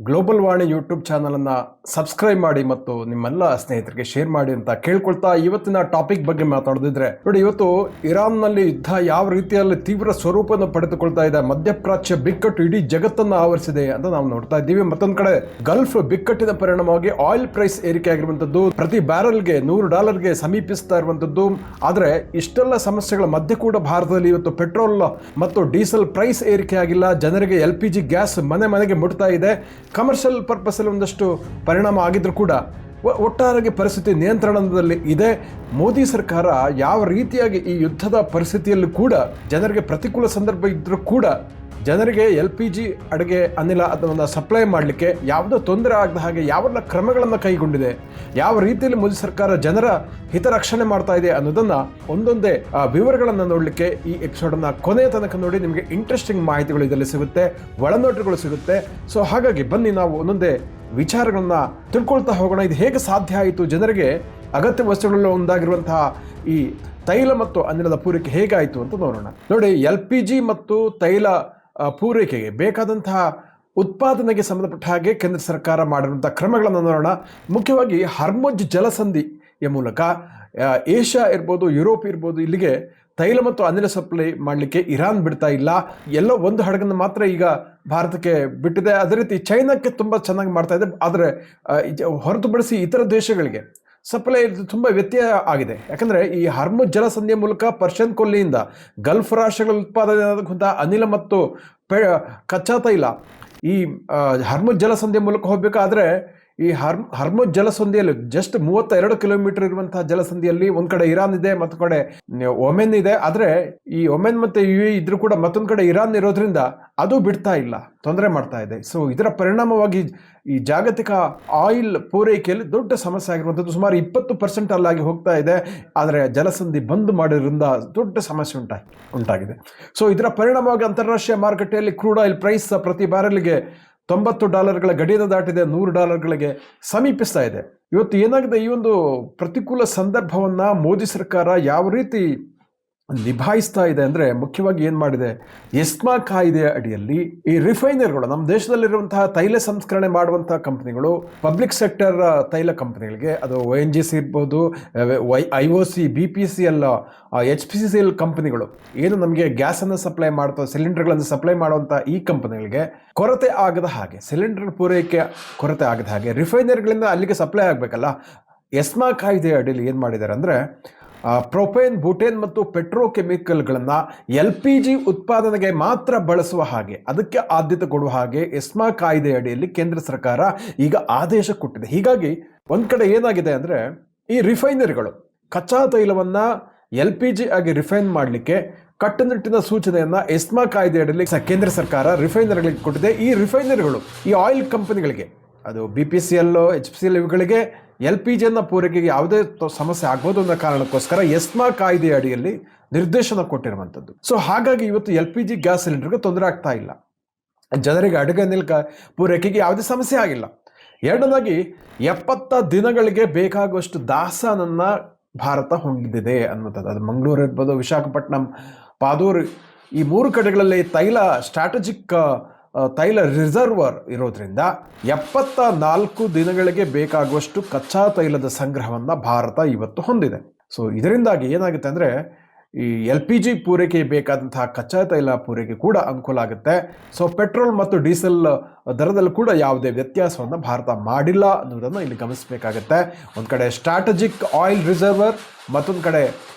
Global ವಾಣಿ YouTube ಚಾನಲನ್ನು subscribe ಮಾಡಿ ಮತ್ತು ನಿಮ್ಮೆಲ್ಲ ಸ್ನೇಹಿತರಿಗೆ ಶೇರ್ ಮಾಡಿ ಅಂತ ಕೇಳ್ಕೊಳ್ತಾ ಇವತ್ತಿನ ಟಾಪಿಕ್ ಬಗ್ಗೆ ಮಾತಾಡೋದಿದ್ರೆ ನೋಡಿ, ಇವತ್ತು ಇರಾನ್ನಲ್ಲಿ ಯುದ್ಧ ಯಾವ ರೀತಿಯಲ್ಲಿ ತೀವ್ರ ಸ್ವರೂಪವನ್ನು ಪಡೆದುಕೊಳ್ತಾ ಇದೆ, ಮಧ್ಯಪ್ರಾಚ್ಯ ಬಿಕ್ಕಟ್ಟು ಇಡೀ ಜಗತ್ತನ್ನು ಆವರಿಸಿದೆ ಅಂತ ನಾವು ನೋಡ್ತಾ ಇದ್ದೀವಿ. ಮತ್ತೊಂದು ಕಡೆ ಗಲ್ಫ್ ಬಿಕ್ಕಟ್ಟಿನ ಪರಿಣಾಮವಾಗಿ ಆಯಿಲ್ ಪ್ರೈಸ್ ಏರಿಕೆ ಆಗಿರುವಂಥದ್ದು, ಪ್ರತಿ ಬ್ಯಾರಲ್ಗೆ $100 ಸಮೀಪಿಸ್ತಾ ಇರುವಂಥದ್ದು. ಆದರೆ ಇಷ್ಟೆಲ್ಲ ಸಮಸ್ಯೆಗಳ ಮಧ್ಯೆ ಕೂಡ ಭಾರತದಲ್ಲಿ ಇವತ್ತು ಪೆಟ್ರೋಲ್ ಮತ್ತು ಡೀಸೆಲ್ ಪ್ರೈಸ್ ಏರಿಕೆ ಆಗಿಲ್ಲ. ಜನರಿಗೆ LPG ಗ್ಯಾಸ್ ಮನೆ ಮನೆಗೆ ಮುಟ್ತಾ ಇದೆ. ಕಮರ್ಷಿಯಲ್ ಪರ್ಪಸಲ್ಲಿ ಒಂದಷ್ಟು ಪರಿಣಾಮ ಆಗಿದ್ರೂ ಕೂಡ ಒಟ್ಟಾರೆಯಾಗಿ ಪರಿಸ್ಥಿತಿ ನಿಯಂತ್ರಣದಲ್ಲಿ ಇದೆ. ಮೋದಿ ಸರ್ಕಾರ ಯಾವ ರೀತಿಯಾಗಿ ಈ ಯುದ್ಧದ ಪರಿಸ್ಥಿತಿಯಲ್ಲೂ ಕೂಡ ಜನರಿಗೆ ಪ್ರತಿಕೂಲ ಸಂದರ್ಭ ಇದ್ದರೂ ಕೂಡ ಜನರಿಗೆ LPG ಅಡುಗೆ ಅನಿಲ ಅದನ್ನು ಸಪ್ಲೈ ಮಾಡಲಿಕ್ಕೆ ಯಾವುದೋ ತೊಂದರೆ ಆಗದ ಹಾಗೆ ಯಾವೆಲ್ಲ ಕ್ರಮಗಳನ್ನು ಕೈಗೊಂಡಿದೆ, ಯಾವ ರೀತಿಯಲ್ಲಿ ಮೋದಿ ಸರ್ಕಾರ ಜನರ ಹಿತರಕ್ಷಣೆ ಮಾಡ್ತಾ ಇದೆ ಅನ್ನೋದನ್ನು ಒಂದೊಂದೇ ವಿವರಗಳನ್ನು ನೋಡಲಿಕ್ಕೆ ಈ ಎಪಿಸೋಡನ್ನು ಕೊನೆಯ ತನಕ ನೋಡಿ. ನಿಮಗೆ ಇಂಟ್ರೆಸ್ಟಿಂಗ್ ಮಾಹಿತಿಗಳು ಇದರಲ್ಲಿ ಸಿಗುತ್ತೆ, ಒಳನೋಟಗಳು ಸಿಗುತ್ತೆ. ಸೊ ಹಾಗಾಗಿ ಬನ್ನಿ ನಾವು ಒಂದೊಂದೇ ವಿಚಾರಗಳನ್ನ ತಿಳ್ಕೊಳ್ತಾ ಹೋಗೋಣ. ಇದು ಹೇಗೆ ಸಾಧ್ಯ ಆಯಿತು, ಜನರಿಗೆ ಅಗತ್ಯ ವಸ್ತುಗಳಲ್ಲಿ ಒಂದಾಗಿರುವಂತಹ ಈ ತೈಲ ಮತ್ತು ಅನಿಲದ ಪೂರೈಕೆ ಹೇಗಾಯಿತು ಅಂತ ನೋಡೋಣ. ನೋಡಿ, LPG ಮತ್ತು ತೈಲ ಪೂರೈಕೆಗೆ ಬೇಕಾದಂತಹ ಉತ್ಪಾದನೆಗೆ ಸಂಬಂಧಪಟ್ಟ ಹಾಗೆ ಕೇಂದ್ರ ಸರ್ಕಾರ ಮಾಡಿರುವಂಥ ಕ್ರಮಗಳನ್ನು ನೋಡೋಣ. ಮುಖ್ಯವಾಗಿ ಹರ್ಮುಜ್ ಜಲಸಂಧಿಯ ಮೂಲಕ ಏಷ್ಯಾ ಇರ್ಬೋದು, ಯುರೋಪ್ ಇರ್ಬೋದು, ಇಲ್ಲಿಗೆ ತೈಲ ಮತ್ತು ಅನಿಲ ಸಪ್ಲೈ ಮಾಡಲಿಕ್ಕೆ ಇರಾನ್ ಬಿಡ್ತಾ ಇಲ್ಲ. ಎಲ್ಲೋ ಒಂದು ಹಡಗನ್ನು ಮಾತ್ರ ಈಗ ಭಾರತಕ್ಕೆ ಬಿಟ್ಟಿದೆ. ಅದೇ ರೀತಿ ಚೈನಾಕ್ಕೆ ತುಂಬ ಚೆನ್ನಾಗಿ ಮಾಡ್ತಾ ಇದೆ. ಆದರೆ ಹೊರತುಪಡಿಸಿ ಇತರ ದೇಶಗಳಿಗೆ ಸಪ್ಲೈ ತುಂಬ ವ್ಯತ್ಯಯ ಆಗಿದೆ. ಯಾಕಂದರೆ ಈ ಹರ್ಮುಜ್ ಜಲಸಂಧಿಯ ಮೂಲಕ ಪರ್ಷಿಯನ್ ಕೊಲ್ಲಿಯಿಂದ ಗಲ್ಫ್ ರಾಷ್ಟ್ರಗಳ ಉತ್ಪಾದನೆ ಆದಂಥ ಅನಿಲ ಮತ್ತು ಕಚ್ಚಾ ತೈಲ ಈ ಹರ್ಮುಜ್ ಜಲಸಂಧಿಯ ಮೂಲಕ ಹೋಗಬೇಕಾದ್ರೆ ಈ ಹರ್ಮುಜ್ ಜಲಸಂಧಿಯಲ್ಲಿ ಜಸ್ಟ್ 32 ಕಿಲೋಮೀಟರ್ ಇರುವಂತಹ ಜಲಸಂಧಿಯಲ್ಲಿ ಒಂದು ಕಡೆ ಇರಾನ್ ಇದೆ, ಮತ್ತೊಂದು ಕಡೆ ಒಮೆನ್ ಇದೆ. ಆದರೆ ಈ ಒಮೆನ್ ಮತ್ತು UAE ಇದ್ರೂ ಕೂಡ ಮತ್ತೊಂದು ಕಡೆ ಇರಾನ್ ಇರೋದ್ರಿಂದ ಅದು ಬಿಡ್ತಾ ಇಲ್ಲ, ತೊಂದರೆ ಮಾಡ್ತಾ ಇದೆ. ಸೊ ಇದರ ಪರಿಣಾಮವಾಗಿ ಈ ಜಾಗತಿಕ ಆಯಿಲ್ ಪೂರೈಕೆಯಲ್ಲಿ ದೊಡ್ಡ ಸಮಸ್ಯೆ ಆಗಿರುವಂಥದ್ದು. ಸುಮಾರು 20% ಅಲ್ಲಾಗಿ ಹೋಗ್ತಾ ಇದೆ. ಆದರೆ ಜಲಸಂಧಿ ಬಂದ್ ಮಾಡೋದ್ರಿಂದ ದೊಡ್ಡ ಸಮಸ್ಯೆ ಉಂಟಾಗಿದೆ. ಸೊ ಇದರ ಪರಿಣಾಮವಾಗಿ ಅಂತಾರಾಷ್ಟ್ರೀಯ ಮಾರುಕಟ್ಟೆಯಲ್ಲಿ ಕ್ರೂಡ್ ಆಯಿಲ್ ಪ್ರೈಸ್ ಪ್ರತಿ ಬ್ಯಾರಲ್ಗೆ $90 ಗಡಿಯನ್ನು ದಾಟಿದೆ, $100 ಸಮೀಪಿಸ್ತಾ ಇದೆ. ಇವತ್ತು ಏನಾಗಿದೆ, ಈ ಒಂದು ಪ್ರತಿಕೂಲ ಸಂದರ್ಭವನ್ನು ಮೋದಿ ಸರ್ಕಾರ ಯಾವ ರೀತಿ ನಿಭಾಯಿಸ್ತಾ ಇದೆ ಅಂದರೆ, ಮುಖ್ಯವಾಗಿ ಏನು ಮಾಡಿದೆ, ಎಸ್ಮಾ ಕಾಯ್ದೆಯ ಅಡಿಯಲ್ಲಿ ಈ ರಿಫೈನರ್ಗಳು, ನಮ್ಮ ದೇಶದಲ್ಲಿರುವಂತಹ ತೈಲ ಸಂಸ್ಕರಣೆ ಮಾಡುವಂತಹ ಕಂಪನಿಗಳು, ಪಬ್ಲಿಕ್ ಸೆಕ್ಟರ್ ತೈಲ ಕಂಪನಿಗಳಿಗೆ, ಅದು ONGC ಇರ್ಬೋದು, IOC, BPCL, HPCL ಕಂಪನಿಗಳು ಏನು ನಮಗೆ ಗ್ಯಾಸನ್ನು ಸಪ್ಲೈ ಮಾಡ್ತಾವೆ, ಸಿಲಿಂಡರ್ಗಳನ್ನು ಸಪ್ಲೈ ಮಾಡುವಂಥ ಈ ಕಂಪನಿಗಳಿಗೆ ಕೊರತೆ ಆಗದ ಹಾಗೆ, ಸಿಲಿಂಡರ್ ಪೂರೈಕೆ ಕೊರತೆ ಆಗದ ಹಾಗೆ ರಿಫೈನರ್ಗಳಿಂದ ಅಲ್ಲಿಗೆ ಸಪ್ಲೈ ಆಗಬೇಕಲ್ಲ, ಎಸ್ಮಾ ಕಾಯ್ದೆಯ ಅಡಿಯಲ್ಲಿ ಏನು ಮಾಡಿದ್ದಾರೆ ಅಂದರೆ, ಪ್ರೊಪೇನ್, ಬುಟೇನ್ ಮತ್ತು ಪೆಟ್ರೋಕೆಮಿಕಲ್ಗಳನ್ನು LPG ಉತ್ಪಾದನೆಗೆ ಮಾತ್ರ ಬಳಸುವ ಹಾಗೆ, ಅದಕ್ಕೆ ಆದ್ಯತೆ ಕೊಡುವ ಹಾಗೆ ಎಸ್ಮಾ ಕಾಯ್ದೆ ಅಡಿಯಲ್ಲಿ ಕೇಂದ್ರ ಸರ್ಕಾರ ಈಗ ಆದೇಶ ಕೊಟ್ಟಿದೆ. ಹೀಗಾಗಿ ಒಂದು ಕಡೆ ಏನಾಗಿದೆ ಅಂದರೆ, ಈ ರಿಫೈನರಿಗಳು ಕಚ್ಚಾ ತೈಲವನ್ನು LPG ಆಗಿ ರಿಫೈನ್ ಮಾಡಲಿಕ್ಕೆ ಕಟ್ಟುನಿಟ್ಟಿನ ಸೂಚನೆಯನ್ನು ಎಸ್ಮಾ ಕಾಯ್ದೆ ಅಡಿಯಲ್ಲಿ ಕೇಂದ್ರ ಸರ್ಕಾರ ರಿಫೈನರ್ಗಳಿಗೆ ಕೊಟ್ಟಿದೆ. ಈ ರಿಫೈನರಿಗಳು ಈ ಆಯಿಲ್ ಕಂಪನಿಗಳಿಗೆ, ಅದು BPCL, HPCL ಇವುಗಳಿಗೆ LPGಯನ್ನು ಪೂರೈಕೆಗೆ ಯಾವುದೇ ಸಮಸ್ಯೆ ಆಗ್ಬೋದು ಅನ್ನೋ ಕಾರಣಕ್ಕೋಸ್ಕರ ಎಸ್ಮಾ ಕಾಯ್ದೆ ಅಡಿಯಲ್ಲಿ ನಿರ್ದೇಶನ ಕೊಟ್ಟಿರುವಂಥದ್ದು. ಸೊ ಹಾಗಾಗಿ ಇವತ್ತು LPG ಗ್ಯಾಸ್ ಸಿಲಿಂಡರ್ಗೆ ತೊಂದರೆ ಆಗ್ತಾ ಇಲ್ಲ, ಜನರಿಗೆ ಅಡುಗೆ ಅನಿಲ ಪೂರೈಕೆಗೆ ಯಾವುದೇ ಸಮಸ್ಯೆ ಆಗಿಲ್ಲ. ಎರಡನೇದಾಗಿ 70 ದಿನಗಳಿಗೆ ಬೇಕಾಗುವಷ್ಟು ದಾಸ್ತಾನನ್ನು ಭಾರತ ಹೊಂದಿದೆ ಅನ್ನೋಂಥದ್ದು. ಅದು ಮಂಗಳೂರು ಇರ್ಬೋದು, ವಿಶಾಖಪಟ್ಟಣಂ, ಪಾದೂರು, ಈ 3 ಕಡೆಗಳಲ್ಲಿ ತೈಲ ಸ್ಟ್ರಾಟಜಿಕ್ ತೈಲ ರಿಸರ್ವರ್ ಇರೋದ್ರಿಂದ 74 ದಿನಗಳಿಗೆ ಬೇಕಾಗುವಷ್ಟು ಕಚ್ಚಾ ತೈಲದ ಸಂಗ್ರಹವನ್ನು ಭಾರತ ಇವತ್ತು ಹೊಂದಿದೆ. ಸೊ ಇದರಿಂದಾಗಿ ಏನಾಗುತ್ತೆ ಅಂದರೆ, ಈ LPG ಪೂರೈಕೆ ಬೇಕಾದಂತಹ ಕಚ್ಚಾ ತೈಲ ಪೂರೈಕೆ ಕೂಡ ಅನುಕೂಲ ಆಗುತ್ತೆ. ಸೊ ಪೆಟ್ರೋಲ್ ಮತ್ತು ಡೀಸೆಲ್ ದರದಲ್ಲಿ ಕೂಡ ಯಾವುದೇ ವ್ಯತ್ಯಾಸವನ್ನು ಭಾರತ ಮಾಡಿಲ್ಲ ಅನ್ನೋದನ್ನು ಇಲ್ಲಿ ಗಮನಿಸಬೇಕಾಗತ್ತೆ. ಒಂದು ಕಡೆ ಸ್ಟ್ರಾಟಜಿಕ್ ಆಯಿಲ್ ರಿಸರ್ವರ್, ಮತ್ತೊಂದು ಕಡೆ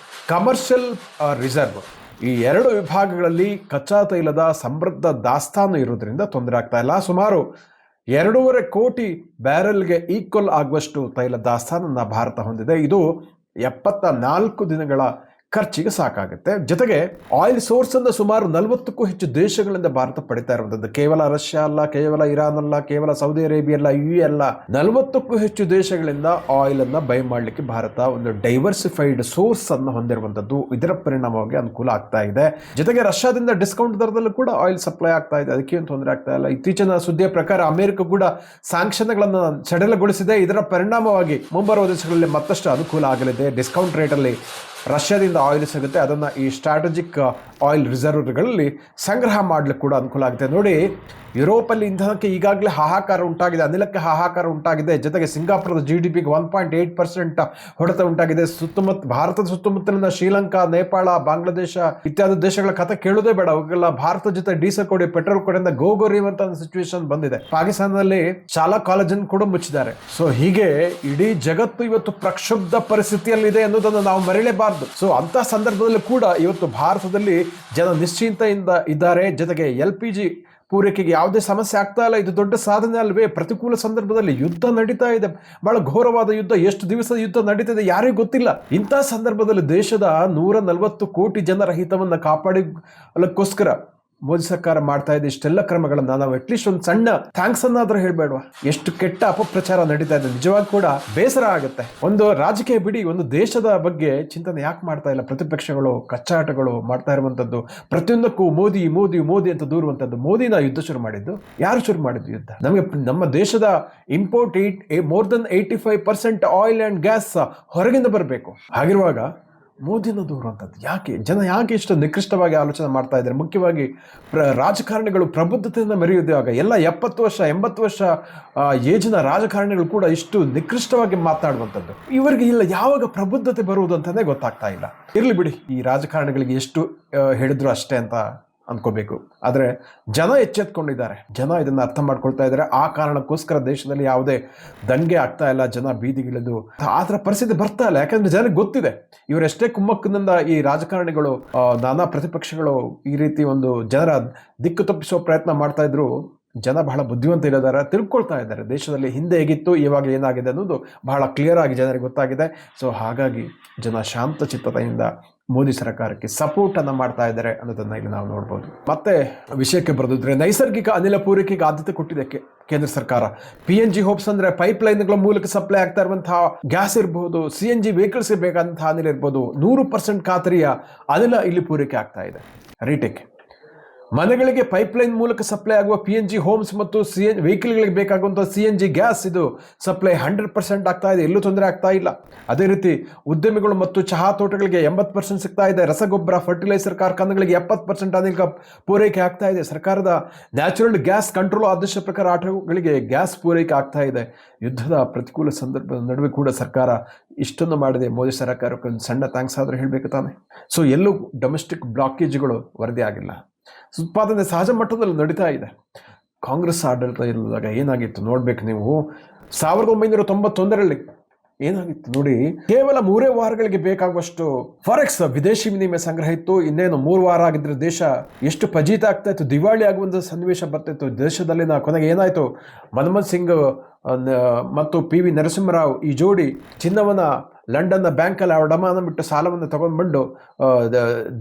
ಕಮರ್ಷಿಯಲ್ ರಿಸರ್ವ್, ಈ 2 ವಿಭಾಗಗಳಲ್ಲಿ ಕಚ್ಚಾ ತೈಲದ ಸಮೃದ್ಧ ದಾಸ್ತಾನು ಇರೋದ್ರಿಂದ ತೊಂದರೆ ಆಗ್ತಾ ಇಲ್ಲ. ಸುಮಾರು 2.5 ಕೋಟಿ ಬ್ಯಾರೆಲ್ಗೆ ಈಕ್ವಲ್ ಆಗುವಷ್ಟು ತೈಲ ದಾಸ್ತಾನನ್ನು ಭಾರತ ಹೊಂದಿದೆ. ಇದು 74 ದಿನಗಳ ಖರ್ಚಿಗೆ ಸಾಕಾಗುತ್ತೆ. ಜೊತೆಗೆ ಆಯಿಲ್ ಸೋರ್ಸನ್ನು ಸುಮಾರು 40ಕ್ಕೂ ಹೆಚ್ಚು ದೇಶಗಳಿಂದ ಭಾರತ ಪಡಿತಾ ಇರುವಂಥದ್ದು. ಕೇವಲ ರಷ್ಯಾ ಅಲ್ಲ, ಕೇವಲ ಇರಾನ್ ಅಲ್ಲ, ಕೇವಲ ಸೌದಿ ಅರೇಬಿಯಾ ಅಲ್ಲ, UAE ಅಲ್ಲ, 40ಕ್ಕೂ ಹೆಚ್ಚು ದೇಶಗಳಿಂದ ಆಯಿಲನ್ನು ಬೈ ಮಾಡಲಿಕ್ಕೆ ಭಾರತ ಒಂದು ಡೈವರ್ಸಿಫೈಡ್ ಸೋರ್ಸ್ ಅನ್ನು ಹೊಂದಿರುವಂಥದ್ದು. ಇದರ ಪರಿಣಾಮವಾಗಿ ಅನುಕೂಲ ಆಗ್ತಾ ಇದೆ. ಜೊತೆಗೆ ರಷ್ಯಾದಿಂದ ಡಿಸ್ಕೌಂಟ್ ದರದಲ್ಲೂ ಕೂಡ ಆಯಿಲ್ ಸಪ್ಲೈ ಆಗ್ತಾ ಇದೆ, ಅದಕ್ಕೇನು ತೊಂದರೆ ಆಗ್ತಾ ಇಲ್ಲ. ಇತ್ತೀಚಿನ ಸುದ್ದಿಯ ಪ್ರಕಾರ ಅಮೆರಿಕ ಕೂಡ ಸ್ಯಾಂಕ್ಷನ್ಗಳನ್ನು ಸಡಿಲಗೊಳಿಸಿದೆ. ಇದರ ಪರಿಣಾಮವಾಗಿ ಮುಂಬರುವ ದಿವಸಗಳಲ್ಲಿ ಮತ್ತಷ್ಟು ಅನುಕೂಲ ಆಗಲಿದೆ. ಡಿಸ್ಕೌಂಟ್ ರೇಟಲ್ಲಿ ರಷ್ಯಾದಿಂದ ಆಯಿಲ್ ಸಿಗುತ್ತೆ, ಅದನ್ನು ಈ ಸ್ಟ್ರಾಟಜಿಕ್ ಆಯಿಲ್ ರಿಸರ್ವ್ಗಳಲ್ಲಿ ಸಂಗ್ರಹ ಮಾಡಲಿಕ್ಕೆ ಕೂಡ ಅನುಕೂಲ ಆಗುತ್ತೆ. ನೋಡಿ, ಯುರೋಪಲ್ಲಿ ಇಂಧನಕ್ಕೆ ಈಗಾಗಲೇ ಹಾಹಾಕಾರ ಉಂಟಾಗಿದೆ, ಅನಿಲಕ್ಕೆ ಹಾಹಾಕಾರ ಉಂಟಾಗಿದೆ. ಜೊತೆಗೆ ಸಿಂಗಾಪುರದ GDPಗೆ 1.8% ಹೊಡೆತ ಉಂಟಾಗಿದೆ. ಭಾರತದ ಸುತ್ತಮುತ್ತಲಿನ ಶ್ರೀಲಂಕಾ, ನೇಪಾಳ, ಬಾಂಗ್ಲಾದೇಶ ಇತ್ಯಾದಿ ದೇಶಗಳ ಕಥೆ ಕೇಳೋದೇ ಬೇಡ. ಅವೆಲ್ಲ ಭಾರತ ಜೊತೆ ಡೀಸೆಲ್ ಕೊಡಿ, ಪೆಟ್ರೋಲ್ ಕೊಡಿಯಿಂದ ಗೋಗೊರಿಯುವಂತ ಸಿಚುವೇಶನ್ ಬಂದಿದೆ. ಪಾಕಿಸ್ತಾನದಲ್ಲಿ ಶಾಲಾ ಕಾಲೇಜನ್ನು ಕೂಡ ಮುಚ್ಚಿದ್ದಾರೆ. ಸೊ ಹೀಗೆ ಇಡೀ ಜಗತ್ತು ಇವತ್ತು ಪ್ರಕ್ಷುಬ್ಧ ಪರಿಸ್ಥಿತಿಯಲ್ಲಿದೆ ಅನ್ನೋದನ್ನು ನಾವು ಮರೆಯಲೇಬಾರದು. ಸೊ ಅಂತ ಸಂದರ್ಭದಲ್ಲಿ ಕೂಡ ಇವತ್ತು ಭಾರತದಲ್ಲಿ ಜನ ನಿಶ್ಚಿಂತೆಯಿಂದ ಇದ್ದಾರೆ. ಜೊತೆಗೆ LPG ಪೂರೈಕೆಗೆ ಯಾವುದೇ ಸಮಸ್ಯೆ ಆಗ್ತಾ ಇಲ್ಲ. ಇದು ದೊಡ್ಡ ಸಾಧನೆ ಅಲ್ವೇ? ಪ್ರತಿಕೂಲ ಸಂದರ್ಭದಲ್ಲಿ ಯುದ್ಧ ನಡೀತಾ ಇದೆ, ಬಹಳ ಘೋರವಾದ ಯುದ್ಧ. ಎಷ್ಟು ದಿವಸದ ಯುದ್ಧ ನಡೀತಿದೆ ಯಾರಿಗೂ ಗೊತ್ತಿಲ್ಲ. ಇಂಥ ಸಂದರ್ಭದಲ್ಲಿ ದೇಶದ 140 ಕೋಟಿ ಜನರ ಹಿತವನ್ನು ಕಾಪಾಡಲಿಕ್ಕೋಸ್ಕರ ಮೋದಿ ಸರ್ಕಾರ ಮಾಡ್ತಾ ಇದೆ ಇಷ್ಟೆಲ್ಲ ಕ್ರಮಗಳನ್ನ. ನಾವು ಅಟ್ಲೀಸ್ಟ್ ಒಂದು ಸಣ್ಣ ಥ್ಯಾಂಕ್ಸ್ ಅನ್ನಾದ್ರೂ ಹೇಳ್ಬೇಡವಾ? ಎಷ್ಟು ಕೆಟ್ಟ ಅಪಪ್ರಚಾರ ನಡೀತಾ ಇದೆ, ನಿಜವಾಗಿ ಕೂಡ ಬೇಸರ ಆಗುತ್ತೆ. ಒಂದು ರಾಜಕೀಯ ಬಿಡಿ, ಒಂದು ದೇಶದ ಬಗ್ಗೆ ಚಿಂತನೆ ಯಾಕೆ ಮಾಡ್ತಾ ಇಲ್ಲ? ಪ್ರತಿಪಕ್ಷಗಳು ಕಚ್ಚಾಟಗಳು ಮಾಡ್ತಾ ಇರುವಂತದ್ದು, ಪ್ರತಿಯೊಂದಕ್ಕೂ ಮೋದಿ ಮೋದಿ ಮೋದಿ ಅಂತ ದೂರುವಂತದ್ದು. ಮೋದಿನ ಯುದ್ಧ ಶುರು ಮಾಡಿದ್ದು ಯಾರು? ಶುರು ಮಾಡಿದ್ದು ಯುದ್ಧ? ನಮಗೆ ನಮ್ಮ ದೇಶದ import more than 85% oil and gas ಹೊರಗಿಂದ ಬರಬೇಕು. ಹಾಗಿರುವಾಗ ಮೋದಿನ ದೂರುವಂಥದ್ದು ಯಾಕೆ? ಜನ ಯಾಕೆ ಇಷ್ಟು ನಿಕೃಷ್ಟವಾಗಿ ಆಲೋಚನೆ ಮಾಡ್ತಾ ಇದ್ದಾರೆ? ಮುಖ್ಯವಾಗಿ ರಾಜಕಾರಣಿಗಳು ಪ್ರಬುದ್ಧತೆಯನ್ನು ಮೆರೆಯುವಾಗ ಎಲ್ಲ 70 ವರ್ಷ 80 ವರ್ಷ ಏಜಿನ ರಾಜಕಾರಣಿಗಳು ಕೂಡ ಇಷ್ಟು ನಿಕೃಷ್ಟವಾಗಿ ಮಾತನಾಡುವಂಥದ್ದು. ಇವರಿಗೆ ಇಲ್ಲ ಯಾವಾಗ ಪ್ರಬುದ್ಧತೆ ಬರುವುದು ಅಂತಲೇ ಗೊತ್ತಾಗ್ತಾ ಇಲ್ಲ. ಇರಲಿ ಬಿಡಿ, ಈ ರಾಜಕಾರಣಿಗಳಿಗೆ ಎಷ್ಟು ಹೇಳಿದ್ರು ಅಷ್ಟೇ ಅಂತ ಅಂದ್ಕೋಬೇಕು. ಆದರೆ ಜನ ಎಚ್ಚೆತ್ಕೊಂಡಿದ್ದಾರೆ, ಜನ ಇದನ್ನು ಅರ್ಥ ಮಾಡ್ಕೊಳ್ತಾ ಇದ್ದಾರೆ. ಆ ಕಾರಣಕ್ಕೋಸ್ಕರ ದೇಶದಲ್ಲಿ ಯಾವುದೇ ದಂಗೆ ಆಗ್ತಾ ಇಲ್ಲ, ಜನ ಬೀದಿಗಿಳಿದು ಆ ಥರ ಪರಿಸ್ಥಿತಿ ಬರ್ತಾ ಇಲ್ಲ. ಯಾಕಂದ್ರೆ ಜನಕ್ಕೆ ಗೊತ್ತಿದೆ, ಇವರೆಷ್ಟೇ ಕುಮ್ಮಕ್ಕಿನಿಂದ ಈ ರಾಜಕಾರಣಿಗಳು ನಾನಾ ಪ್ರತಿಪಕ್ಷಗಳು ಈ ರೀತಿ ಒಂದು ಜನರ ದಿಕ್ಕು ತಪ್ಪಿಸುವ ಪ್ರಯತ್ನ ಮಾಡ್ತಾ ಇದ್ರು, ಜನ ಬಹಳ ಬುದ್ಧಿವಂತ ಇದ್ದಾರೆ, ತಿಳ್ಕೊಳ್ತಾ ಇದ್ದಾರೆ. ದೇಶದಲ್ಲಿ ಹಿಂದೆ ಹೇಗಿತ್ತು, ಇವಾಗ ಏನಾಗಿದೆ ಅನ್ನೋದು ಬಹಳ ಕ್ಲಿಯರ್ ಆಗಿ ಜನರಿಗೆ ಗೊತ್ತಾಗಿದೆ. ಸೊ ಹಾಗಾಗಿ ಜನ ಶಾಂತ ಚಿತ್ತತೆಯಿಂದ ಮೋದಿ ಸರ್ಕಾರಕ್ಕೆ ಸಪೋರ್ಟ್ ಅನ್ನು ಮಾಡ್ತಾ ಇದ್ದಾರೆ ಅನ್ನೋದನ್ನ ಇಲ್ಲಿ ನಾವು ನೋಡ್ಬೋದು. ಮತ್ತೆ ವಿಷಯಕ್ಕೆ ಬರೆದಿದ್ರೆ, ನೈಸರ್ಗಿಕ ಅನಿಲ ಪೂರೈಕೆಗೆ ಆದ್ಯತೆ ಕೊಟ್ಟಿದೆ ಕೇಂದ್ರ ಸರ್ಕಾರ. PNG ಹೋಪ್ಸ್ ಅಂದ್ರೆ ಪೈಪ್ ಲೈನ್ಗಳ ಮೂಲಕ ಸಪ್ಲೈ ಆಗ್ತಾ ಇರುವಂತಹ ಗ್ಯಾಸ್ ಇರಬಹುದು, CNG ವೆಹಿಕಲ್ಸ್ಗೆ ಬೇಕಾದಂತಹ ಅನಿಲ ಇರ್ಬೋದು, 100% ಖಾತರಿಯ ಅನಿಲ ಇಲ್ಲಿ ಪೂರೈಕೆ ಆಗ್ತಾ ಇದೆ. ರೀಟೇಕ್ ಮನೆಗಳಿಗೆ ಪೈಪ್ಲೈನ್ ಮೂಲಕ ಸಪ್ಲೈ ಆಗುವ PNG ಹೋಮ್ಸ್ ಮತ್ತು ವೆಹಿಕಲ್ಗಳಿಗೆ ಬೇಕಾಗುವಂತಹ CNG ಗ್ಯಾಸ್ ಇದು ಸಪ್ಲೈ 100% ಆಗ್ತಾ ಇದೆ, ಎಲ್ಲೂ ತೊಂದರೆ ಆಗ್ತಾ ಇಲ್ಲ. ಅದೇ ರೀತಿ ಉದ್ಯಮಿಗಳು ಮತ್ತು ಚಹಾ ತೋಟಗಳಿಗೆ 80% ಸಿಗ್ತಾ ಇದೆ. ರಸಗೊಬ್ಬರ, ಫರ್ಟಿಲೈಸರ್ ಕಾರ್ಖಾನೆಗಳಿಗೆ 70% ಅನಿಲ ಪೂರೈಕೆ ಆಗ್ತಾ ಇದೆ. ಸರ್ಕಾರದ ನ್ಯಾಚುರಲ್ ಗ್ಯಾಸ್ ಕಂಟ್ರೋಲ್ ಆದೇಶ ಪ್ರಕಾರ ಆಟೋಗಳಿಗೆ ಗ್ಯಾಸ್ ಪೂರೈಕೆ ಆಗ್ತಾ ಇದೆ. ಯುದ್ಧದ ಪ್ರತಿಕೂಲ ಸಂದರ್ಭದ ನಡುವೆ ಕೂಡ ಸರ್ಕಾರ ಇಷ್ಟನ್ನು ಮಾಡಿದೆ. ಮೋದಿ ಸರ್ಕಾರಕ್ಕೆ ಒಂದು ಸಣ್ಣ ಥ್ಯಾಂಕ್ಸ್ ಆದರೂ ಹೇಳಬೇಕು ತಾನೆ. ಸೊ ಎಲ್ಲೂ ಡೊಮೆಸ್ಟಿಕ್ ಬ್ಲಾಕೇಜ್ಗಳು ವರದಿ ಆಗಿಲ್ಲ. ಉತ್ಪಾದನೆ ಸಹಜ ಮಟ್ಟದಲ್ಲಿ ನಡೀತಾ ಇದೆ. ಕಾಂಗ್ರೆಸ್ ಆಡಳಿತ ಇಲ್ಲದಾಗ ಏನಾಗಿತ್ತು ನೋಡ್ಬೇಕು ನೀವು. 1991ರಲ್ಲಿ ಏನಾಗಿತ್ತು ನೋಡಿ. ಕೇವಲ 3 ವಾರಗಳಿಗೆ ಬೇಕಾಗುವಷ್ಟು ಫಾರೆಕ್ಸ್ ವಿದೇಶಿ ವಿನಿಮಯ ಸಂಗ್ರಹ ಇತ್ತು. ಇನ್ನೇನು 3 ವಾರ ಆಗಿದ್ರೆ ದೇಶ ಎಷ್ಟು ಫಜೀತ ಆಗ್ತಾ ಇತ್ತು, ದಿವಾಳಿ ಆಗುವಂಥ ಸನ್ನಿವೇಶ ಬರ್ತಿತ್ತು ದೇಶದಲ್ಲಿನ. ಕೊನೆಗೆ ಏನಾಯಿತು, ಮನಮೋಹನ್ ಸಿಂಗ್ ಮತ್ತು PV ನರಸಿಂಹರಾವ್ ಈ ಜೋಡಿ ಚಿನ್ನವನ್ನ ಲಂಡನ್ನ ಬ್ಯಾಂಕಲ್ಲಿ ಅಡಮಾನ ಬಿಟ್ಟು ಸಾಲವನ್ನು ತಗೊಂಡ್ಬಂದು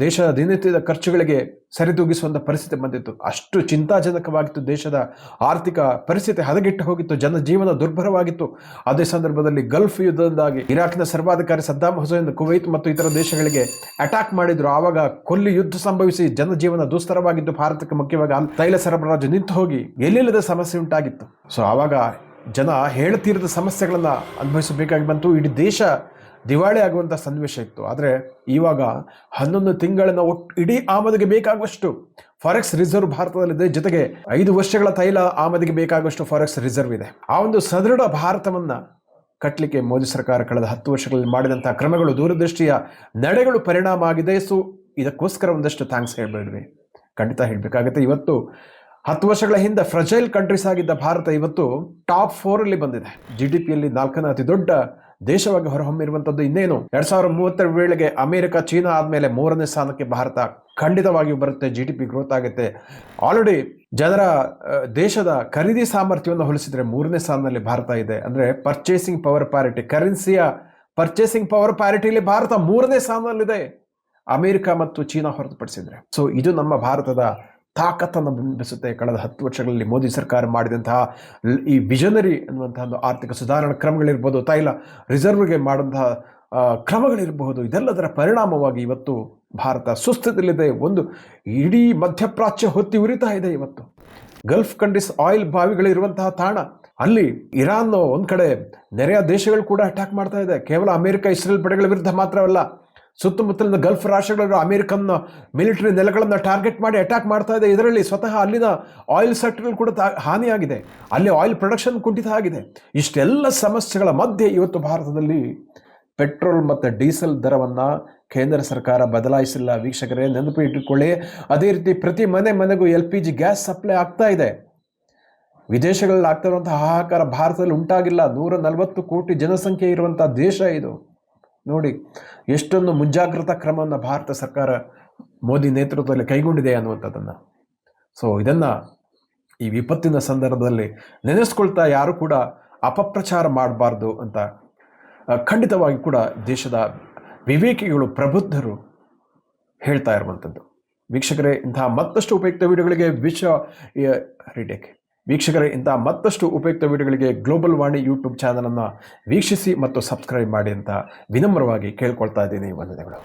ದೇಶದ ದಿನನಿತ್ಯದ ಖರ್ಚುಗಳಿಗೆ ಸರಿದೂಗಿಸುವಂಥ ಪರಿಸ್ಥಿತಿ ಬಂದಿತ್ತು. ಅಷ್ಟು ಚಿಂತಾಜನಕವಾಗಿತ್ತು ದೇಶದ ಆರ್ಥಿಕ ಪರಿಸ್ಥಿತಿ, ಹದಗೆಟ್ಟು ಹೋಗಿತ್ತು, ಜನಜೀವನ ದುರ್ಭರವಾಗಿತ್ತು. ಅದೇ ಸಂದರ್ಭದಲ್ಲಿ ಗಲ್ಫ್ ಯುದ್ಧದಿಂದಾಗಿ ಇರಾಕ್ನ ಸರ್ವಾಧಿಕಾರಿ ಸದ್ದಾಮ್ ಹುಸೇನ್ ಕುವೈತ್ ಮತ್ತು ಇತರ ದೇಶಗಳಿಗೆ ಅಟ್ಯಾಕ್ ಮಾಡಿದ್ರು. ಆವಾಗ ಕೊಲ್ಲಿ ಯುದ್ಧ ಸಂಭವಿಸಿ ಜನಜೀವನ ದುಸ್ತರವಾಗಿದ್ದು, ಭಾರತಕ್ಕೆ ಮುಖ್ಯವಾಗಿ ತೈಲ ಸರಬರಾಜು ನಿಂತು ಹೋಗಿ ಎಲ್ಲಿಲ್ಲದ ಸಮಸ್ಯೆ ಉಂಟಾಗಿತ್ತು. ಸೊ ಆವಾಗ ಜನ ಹೇಳ್ತಿರದ ಸಮಸ್ಯೆಗಳನ್ನು ಅನುಭವಿಸಬೇಕಾಗಿ ಬಂತು. ಇಡೀ ದೇಶ ದಿವಾಳಿ ಆಗುವಂಥ ಸನ್ನಿವೇಶ ಇತ್ತು. ಆದರೆ ಇವಾಗ 11 ತಿಂಗಳಿನ ಇಡೀ ಆಮದಿಗೆ ಬೇಕಾಗುವಷ್ಟು ಫಾರೆಕ್ಸ್ ರಿಸರ್ವ್ ಭಾರತದಲ್ಲಿದೆ. ಜೊತೆಗೆ 5 ವರ್ಷಗಳ ತೈಲ ಆಮದಿಗೆ ಬೇಕಾಗುವಷ್ಟು ಫಾರೆಕ್ಸ್ ರಿಸರ್ವ್ ಇದೆ. ಆ ಒಂದು ಸದೃಢ ಭಾರತವನ್ನ ಕಟ್ಟಲಿಕ್ಕೆ ಮೋದಿ ಸರ್ಕಾರ ಕಳೆದ 10 ವರ್ಷಗಳಲ್ಲಿ ಮಾಡಿದಂತಹ ಕ್ರಮಗಳು, ದೂರದೃಷ್ಟಿಯ ನಡೆಗಳು ಪರಿಣಾಮ ಆಗಿದೆ. ಸೊ ಇದಕ್ಕೋಸ್ಕರ ಒಂದಷ್ಟು ಥ್ಯಾಂಕ್ಸ್ ಹೇಳ್ಬೇಡ್ವಿ, ಖಂಡಿತ ಹೇಳಬೇಕಾಗುತ್ತೆ. ಇವತ್ತು 10 ವರ್ಷಗಳ ಹಿಂದೆ ಫ್ರಜೈಲ್ ಕಂಟ್ರೀಸ್ ಆಗಿದ್ದ ಭಾರತ ಇವತ್ತು ಟಾಪ್ 4 ಅಲ್ಲಿ ಬಂದಿದೆ. GDPಯಲ್ಲಿ 4ನೇ ಅತಿ ದೊಡ್ಡ ದೇಶವಾಗಿ ಹೊರಹೊಮ್ಮಿರುವಂಥದ್ದು. ಇನ್ನೇನು 2030 ವೇಳೆಗೆ ಅಮೆರಿಕ, ಚೀನಾ ಆದಮೇಲೆ 3ನೇ ಸ್ಥಾನಕ್ಕೆ ಭಾರತ ಖಂಡಿತವಾಗಿಯೂ ಬರುತ್ತೆ. GDP ಗ್ರೋತ್ ಆಗುತ್ತೆ. ಆಲ್ರೆಡಿ ಜನರ ದೇಶದ ಖರೀದಿ ಸಾಮರ್ಥ್ಯವನ್ನು ಹೋಲಿಸಿದ್ರೆ 3ನೇ ಸ್ಥಾನದಲ್ಲಿ ಭಾರತ ಇದೆ. ಅಂದರೆ ಪರ್ಚೇಸಿಂಗ್ ಪವರ್ ಪ್ಯಾರಿಟಿ, ಕರೆನ್ಸಿಯ ಪರ್ಚೇಸಿಂಗ್ ಪವರ್ ಪ್ಯಾರಿಟಿಯಲ್ಲಿ ಭಾರತ 3ನೇ ಸ್ಥಾನದಲ್ಲಿದೆ, ಅಮೆರಿಕ ಮತ್ತು ಚೀನಾ ಹೊರತುಪಡಿಸಿದ್ರೆ. ಸೊ ಇದು ನಮ್ಮ ಭಾರತದ ತಾಕತ್ತನ್ನು ಬಿಂಬಿಸುತ್ತೆ. ಕಳೆದ 10 ವರ್ಷಗಳಲ್ಲಿ ಮೋದಿ ಸರ್ಕಾರ ಮಾಡಿದಂತಹ ಈ ವಿಷನರಿ ಅನ್ನುವಂತಹ ಒಂದು ಆರ್ಥಿಕ ಸುಧಾರಣಾ ಕ್ರಮಗಳಿರ್ಬೋದು, ತೈಲ ರಿಸರ್ವ್ಗೆ ಮಾಡಿದಂತಹ ಕ್ರಮಗಳಿರಬಹುದು, ಇದೆಲ್ಲದರ ಪರಿಣಾಮವಾಗಿ ಇವತ್ತು ಭಾರತ ಸುಸ್ಥಿತಿಯಲ್ಲಿದೆ. ಒಂದು ಇಡೀ ಮಧ್ಯಪ್ರಾಚ್ಯ ಹೊತ್ತಿ ಉರಿತಾ ಇದೆ. ಇವತ್ತು ಗಲ್ಫ್ ಕಂಟ್ರೀಸ್ ಆಯಿಲ್ ಬಾವಿಗಳಿರುವಂತಹ ತಾಣ, ಅಲ್ಲಿ ಇರಾನ್ ಒಂದು ಕಡೆ ನೆರೆಯ ದೇಶಗಳು ಕೂಡ ಅಟ್ಯಾಕ್ ಮಾಡ್ತಾ ಇದೆ. ಕೇವಲ ಅಮೆರಿಕ ಇಸ್ರೇಲ್ ಪಡೆಗಳ ವಿರುದ್ಧ ಮಾತ್ರವಲ್ಲ, ಸುತ್ತಮುತ್ತಲಿನ ಗಲ್ಫ್ ರಾಷ್ಟ್ರಗಳು ಅಮೆರಿಕನ್ ಮಿಲಿಟರಿ ನೆಲೆಗಳನ್ನು ಟಾರ್ಗೆಟ್ ಮಾಡಿ ಅಟ್ಯಾಕ್ ಮಾಡ್ತಾ ಇದೆ. ಇದರಲ್ಲಿ ಸ್ವತಃ ಅಲ್ಲಿನ ಆಯಿಲ್ ಸೆಕ್ಟರ್ ಕೂಡ ಹಾನಿಯಾಗಿದೆ, ಅಲ್ಲಿ ಆಯಿಲ್ ಪ್ರೊಡಕ್ಷನ್ ಕುಂಠಿತ ಆಗಿದೆ. ಇಷ್ಟೆಲ್ಲ ಸಮಸ್ಯೆಗಳ ಮಧ್ಯೆ ಇವತ್ತು ಭಾರತದಲ್ಲಿ ಪೆಟ್ರೋಲ್ ಮತ್ತು ಡೀಸೆಲ್ ದರವನ್ನು ಕೇಂದ್ರ ಸರ್ಕಾರ ಬದಲಾಯಿಸಿಲ್ಲ. ವೀಕ್ಷಕರೇ, ನೆನಪು ಇಟ್ಟುಕೊಳ್ಳಿ. ಅದೇ ರೀತಿ ಪ್ರತಿ ಮನೆಗೂ LPG ಗ್ಯಾಸ್ ಸಪ್ಲೈ ಆಗ್ತಾ ಇದೆ. ವಿದೇಶಗಳಲ್ಲಿ ಆಗ್ತಾ ಇರುವಂತಹ ಹಾಹಾಕಾರ ಭಾರತದಲ್ಲಿ ಉಂಟಾಗಿಲ್ಲ. 140 ಕೋಟಿ ಜನಸಂಖ್ಯೆ ಇರುವಂಥ ದೇಶ ಇದು. ನೋಡಿ ಎಷ್ಟೊಂದು ಮುಂಜಾಗ್ರತಾ ಕ್ರಮವನ್ನು ಭಾರತ ಸರ್ಕಾರ ಮೋದಿ ನೇತೃತ್ವದಲ್ಲಿ ಕೈಗೊಂಡಿದೆ ಅನ್ನುವಂಥದ್ದನ್ನು. ಸೊ ಇದನ್ನು ಈ ವಿಪತ್ತಿನ ಸಂದರ್ಭದಲ್ಲಿ ನೆನೆಸ್ಕೊಳ್ತಾ ಯಾರು ಕೂಡ ಅಪಪ್ರಚಾರ ಮಾಡಬಾರ್ದು ಅಂತ ಖಂಡಿತವಾಗಿ ಕೂಡ ದೇಶದ ವಿವೇಕಿಗಳು, ಪ್ರಬುದ್ಧರು ಹೇಳ್ತಾ ಇರುವಂಥದ್ದು. ವೀಕ್ಷಕರೇ, ಇಂತಹ ಮತ್ತಷ್ಟು ಉಪಯುಕ್ತ ವಿಡಿಯೋಗಳಿಗೆ ಇಂತಹ ಮತ್ತಷ್ಟು ಉಪಯುಕ್ತ ವಿಡಿಯೋಗಳಿಗೆ ಗ್ಲೋಬಲ್ ವಾಣಿ ಯೂಟ್ಯೂಬ್ ಚಾನಲನ್ನು ವೀಕ್ಷಿಸಿ ಮತ್ತು ಸಬ್ಸ್ಕ್ರೈಬ್ ಮಾಡಿ ಅಂತ ವಿನಮ್ರವಾಗಿ ಕೇಳ್ಕೊಳ್ತಾ ಇದ್ದೀನಿ. ವಂದನೆಗಳು.